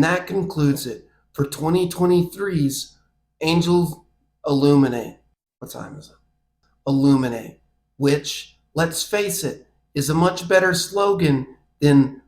that concludes it for 2023's Angel Illuminate. What time is it? Illuminate, which, let's face it, is a much better slogan than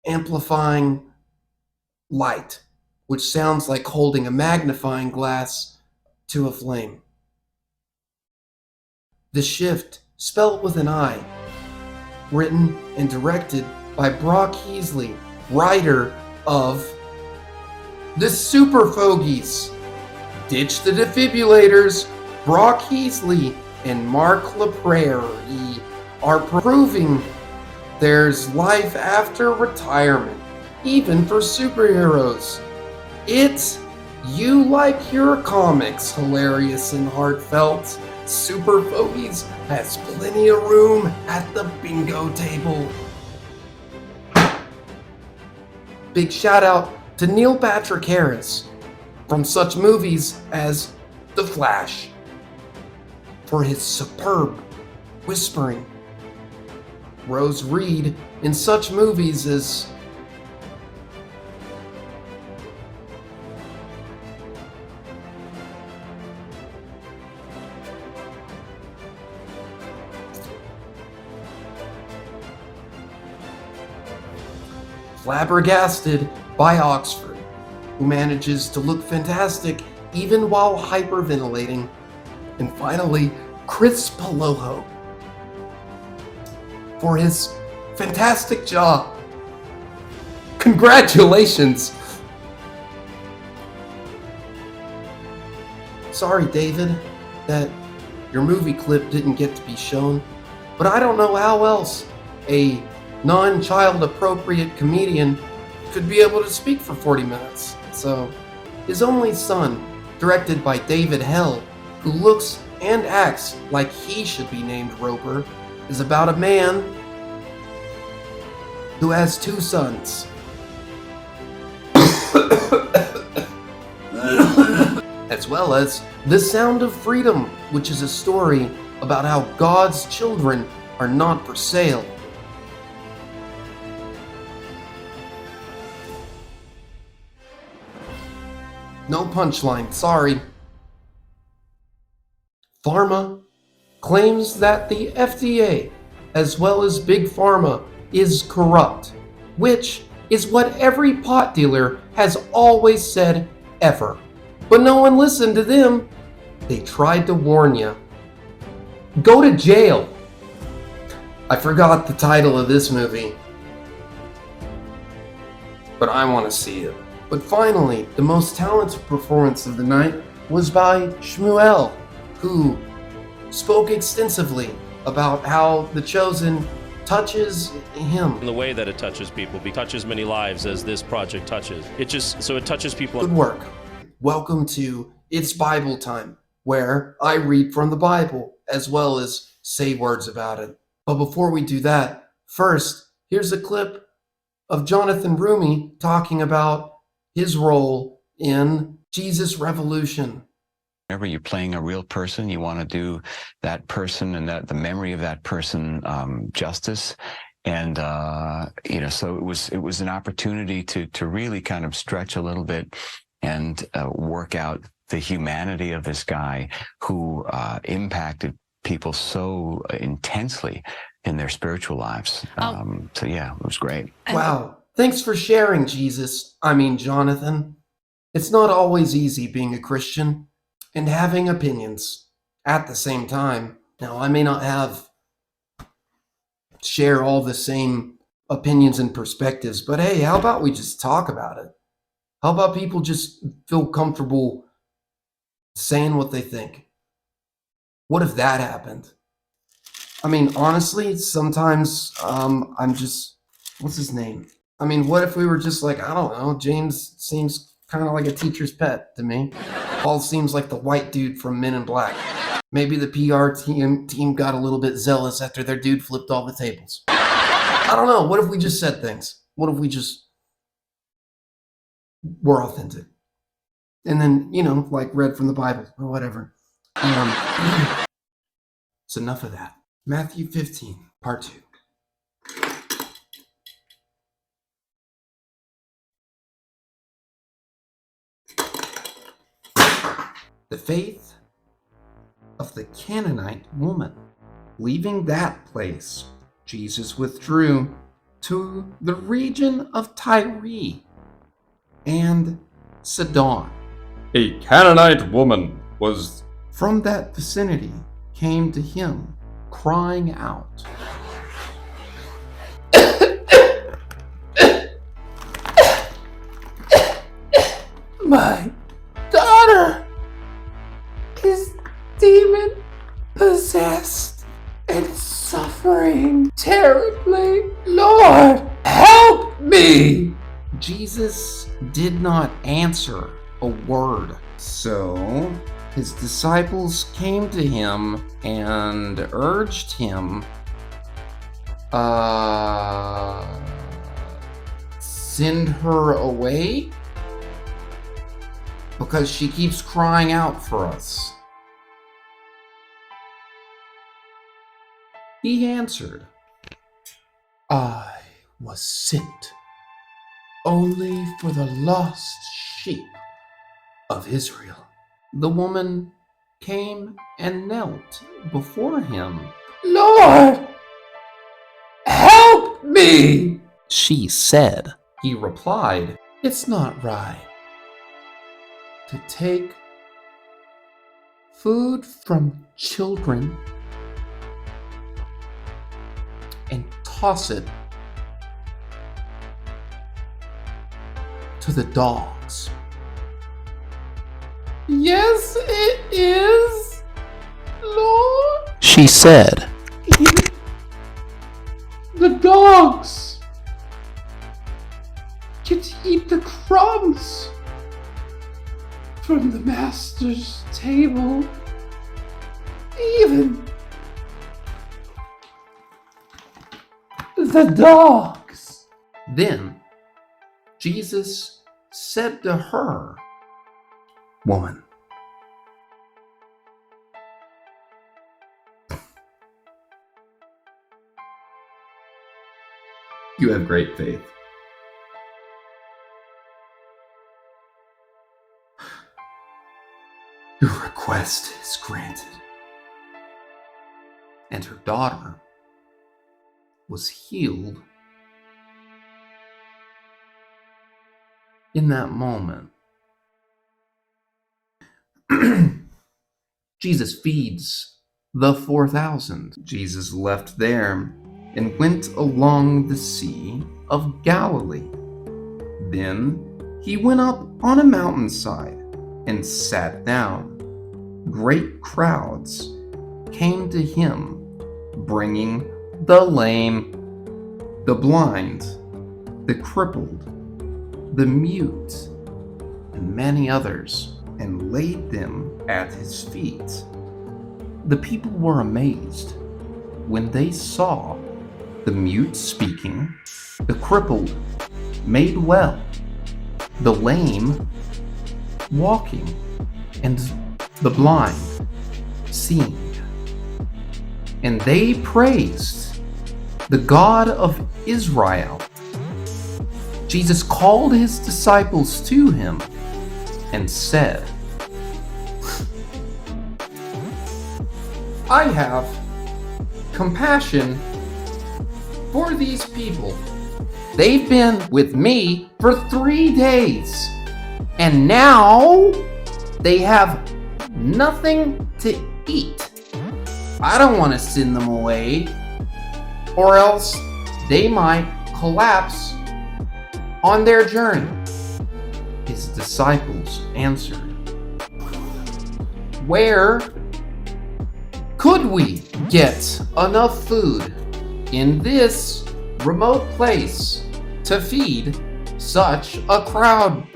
amplifying light, which sounds like holding a magnifying glass to a flame. The Shift, spelled with an I, written and directed by Brock Heasley, writer of The Super Fogies, Ditch the Defibrillators. Brock Heasley and Mark LaPrairie are proving there's life after retirement, even for superheroes. You like your comics hilarious and heartfelt. Super Fogies has plenty of room at the bingo table. Big shout out to Neil Patrick Harris from such movies as The Flash for his superb whispering. Rose Reed in such movies as Flabbergasted by Oxford, who manages to look fantastic even while hyperventilating. And finally, Chris Paloho for his fantastic jaw. Congratulations! Sorry, David, that your movie clip didn't get to be shown, but I don't know how else a non-child appropriate comedian could be able to speak for 40 minutes. So, His Only Son, directed by David Hell, who looks and acts like he should be named Roper, is about a man who has two sons. As well as The Sound of Freedom, which is a story about how God's children are not for sale. No punchline, sorry. Pharma claims that the FDA, as well as Big Pharma, is corrupt, which is what every pot dealer has always said ever. But no one listened to them. They tried to warn you. Go to jail. I forgot the title of this movie, but I want to see it. But finally, the most talented performance of the night was by Shmuel, who spoke extensively about how The Chosen touches him. In the way that it touches people, it touches many lives as this project touches. It touches people. Good work. Welcome to It's Bible Time, where I read from the Bible as well as say words about it. But before we do that, first, here's a clip of Jonathan Roumie talking about his role in Jesus Revolution. Whenever you're playing a real person, you want to do that person and the memory of that person justice. And so it was an opportunity to really kind of stretch a little bit and work out the humanity of this guy who impacted people so intensely in their spiritual lives. So yeah, it was great. Wow. Thanks for sharing, Jonathan. It's not always easy being a Christian and having opinions at the same time. Now, I may not share all the same opinions and perspectives, but hey, how about we just talk about it? How about people just feel comfortable saying what they think? What if that happened? I mean, honestly, sometimes I'm just, what's his name? I mean, what if we were just like, I don't know, James seems kind of like a teacher's pet to me. Paul seems like the white dude from Men in Black. Maybe the PR team got a little bit zealous after their dude flipped all the tables. I don't know. What if we just said things? What if we just were authentic? And then, like read from the Bible or whatever. It's enough of that. Matthew 15, part 2. the faith of the Canaanite woman. Leaving that place, Jesus withdrew to the region of Tyre and Sidon. A Canaanite woman was From that vicinity came to him, crying out, "My daughter is demon possessed and suffering terribly. Lord, help me!" Jesus did not answer a word. So his disciples came to him and urged him, send her away because she keeps crying out for us. He answered, "I was sent only for the lost sheep of Israel." The woman came and knelt before him. "Lord, help me," she said. He replied, "It's not right to take food from children and toss it to the dogs." "Yes, it is, Lord," she said. "The dogs get to eat the crumbs from the master's table. Even the dogs." Then Jesus said to her, "Woman, you have great faith. Your request is granted." And her daughter was healed in that moment. Jesus feeds the 4,000. Jesus left there and went along the Sea of Galilee. Then he went up on a mountainside and sat down. Great crowds came to him, bringing the lame, the blind, the crippled, the mute, and many others, and laid them at his feet. The people were amazed when they saw the mute speaking, the crippled made well, the lame walking, and the blind seeing. And they praised the God of Israel. Jesus called his disciples to him and said, "I have compassion for these people. They've been with me for 3 days, and now they have nothing to eat. I don't want to send them away, or else they might collapse on their journey." His disciples answered, "Where could we get enough food in this remote place to feed such a crowd?"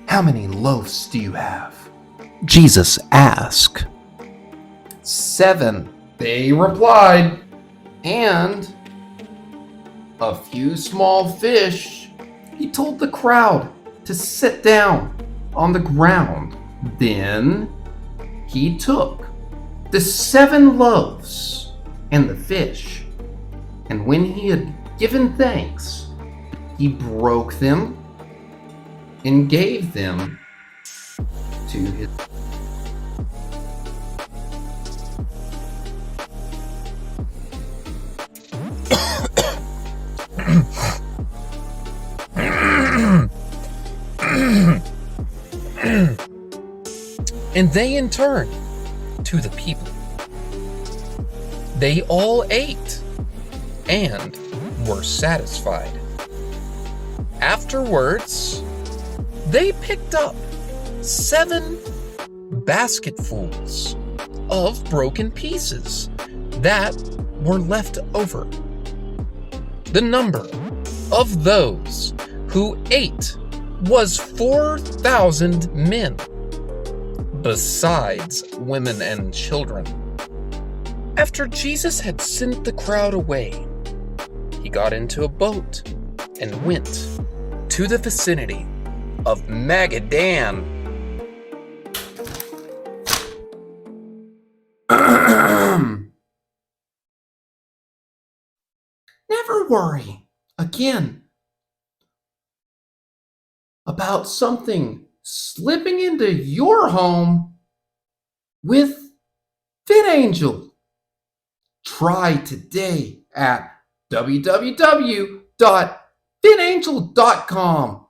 "How many loaves do you have?" Jesus asked. 7, they replied, "and a few small fish." He told the crowd to sit down on the ground. Then he took the 7 loaves and the fish, and when he had given thanks, he broke them and gave them to his and they in turn to the people. They all ate and were satisfied. Afterwards, they picked up 7 basketfuls of broken pieces that were left over. The number of those who ate was 4,000 men, besides women and children. After Jesus had sent the crowd away, he got into a boat and went to the vicinity of Magadan. Never worry again about something slipping into your home with VidAngel. Try today at www.vidangel.com.